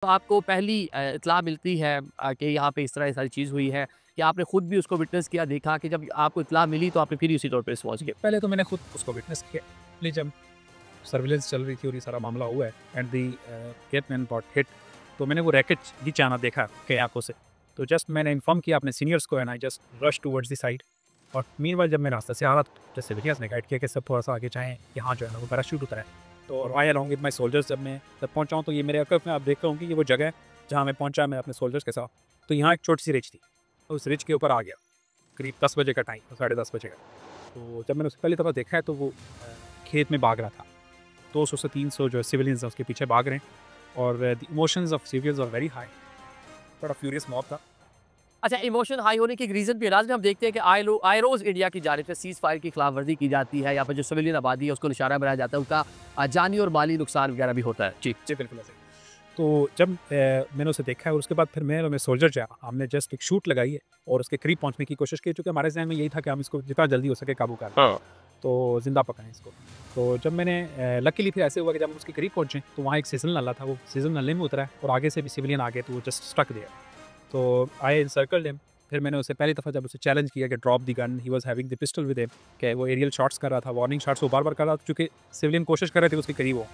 तो आपको पहली इत्तला मिलती है कि यहाँ पे इस तरह ये सारी चीज़ हुई है, या आपने खुद भी उसको विटनेस किया, देखा कि जब आपको इत्तला मिली तो आपने फिर उसी तौर पे रिस्पॉन्स किया? पहले तो मैंने खुद उसको विटनेस किया, इसलिए जब सर्विलेंस चल रही थी और ये सारा मामला हुआ है and the hitman got hit, तो मैंने वो रैकेट नीचे आना देखा कई आंखों से। तो जस्ट मैंने इन्फॉर्म किया अपने सीनियर्स को and I just rush towards the side. और मीनवाइल जब मैं रास्ते से आ रहा था, जैसे सिविलियंस ने गाइड किया कि सब थोड़ा सा आगे जाएँ, यहाँ जो है ना वो पैराशूट उतरा है। तो आई अलॉन्ग विद माई सोल्जर्स, जब पहुँचा हूँ तो ये मेरे अकब में आप देख रहे होंगे कि वो जगह है जहाँ मैं पहुँचा मैं अपने सोल्जर्स के साथ। तो यहाँ एक छोटी सी रिच थी, तो उस रिच के ऊपर आ गया, करीब 10 बजे का टाइम, 10:30 बजे का। तो जब मैंने उसे पहली दफ़ा देखा है तो वो खेत में भाग रहा था। 200 से 300 जो सिविलियंस हैं उसके पीछे भाग रहे हैं और the emotions of civilians are very high. बड़ा फ्यूरियस मॉब था। अच्छा, इमोशन हाई होने के एक रीज़न भी है। में हम देखते हैं कि आईरोज़ इंडिया की जानिब से सीज़ फायर की खिलाफवर्जी की जाती है, या फिर जो सिविलियन आबादी है उसको निशाना बनाया जाता है, उनका जानी और माली नुकसान वगैरह भी होता है। जी। जी, बिल्कुल ऐसे ही। तो जब मैंने उसे देखा है और उसके बाद फिर मैं और मेरे सोल्जर जो है हमने जस्ट एक शूट लगाई है और उसके करीब पहुंचने की कोशिश की, क्योंकि हमारे ज़हन में यही था कि हम इसको जितना जल्दी हो सके काबू कर लें, हाँ। तो ज़िंदा पकड़ें इसको। तो जब मैंने लकीली फिर ऐसे हुआ कि जब हम उसके करीब पहुंचे तो वहाँ एक सीजन नाला था, वो सीजन नाले में उतरा है और आगे से भी सिविलियन आ गए, तो वो जस्ट स्टक दिया। तो आई एनसर्कल्ड हिम। फिर मैंने उसे पहली दफ़ा जब उसे चैलेंज किया कि drop the gun, he was having the pistol with him, कि वो एरियल शॉट्स कर रहा था, वार्निंग शॉट्स वो बार-बार कर रहा था, क्योंकि सिविलियन कोशिश कर रहे थे उसके करीब हो,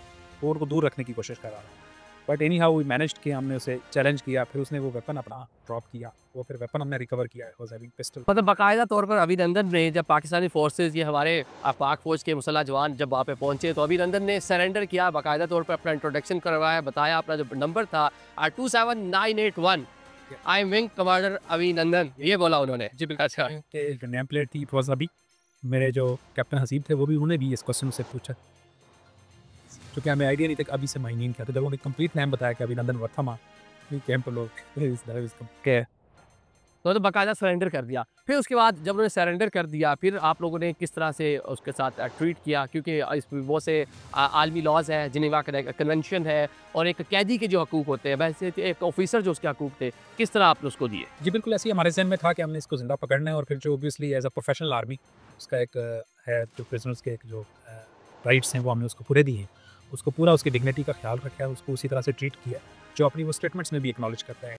वो उनको दूर रखने की कोशिश कर रहा था। But anyhow we managed कि हमने उसे चैलेंज किया, फिर उसने वो वेपन अपना ड्रॉप किया, वो फिर वेपन हमने रिकवर किया, ही वाज हैविंग पिस्टल। मतलब बाकायदा तौर पर अभिनंदन ने, जब पाकिस्तानी फोर्सेस, ये हमारे पाक फौज के मुसल्लह जवान जब वहाँ पे पहुंचे, तो अभिनंदन ने सरेंडर किया, बाकायदा तौर पर अपना इंट्रोडक्शन करवाया, बताया अपना जो नंबर था 27981, आई एम विंग कमांडर अभिनंदन, ये बोला उन्होंने। जी बिल्कुल। अच्छा। जो नेम प्लेट थी इट वाज अभी। मेरे जो कैप्टन हसीब थे वो भी, उन्होंने भी इस क्वेश्चन से पूछा, क्योंकि हमें आइडिया नहीं था कि अभी से मायने क्या था। जब उन्होंने कंप्लीट नेम बताया कि अभिनंदन वर्थमा, वी केम टू नो के तो बाकायदा सरेंडर कर दिया। फिर उसके बाद जब उन्होंने सरेंडर कर दिया, फिर आप लोगों ने किस तरह से उसके साथ ट्रीट किया? क्योंकि इस वो से आलमी लॉज़ है, जिनेवा कन्वेंशन है, और एक कैदी के जो हकूक़ होते हैं, वैसे एक ऑफिसर जो उसके हकूक़ थे, किस तरह आपने उसको दिए? जी बिल्कुल, ऐसे ही हमारे ज़हन में था कि हमने इसको ज़िंदा पकड़ना है और फिर जो obviously as a professional army उसका एक है, जो प्रिजनर्स के एक जो राइट्स हैं वो हमने उसको पूरे दिए हैं। उसको पूरा उसकी डिग्निटी का ख्याल रखा है, उसको उसी तरह से ट्रीट किया, जो अपनी वो स्टेटमेंट्स में भी एक्नॉलेज करता है।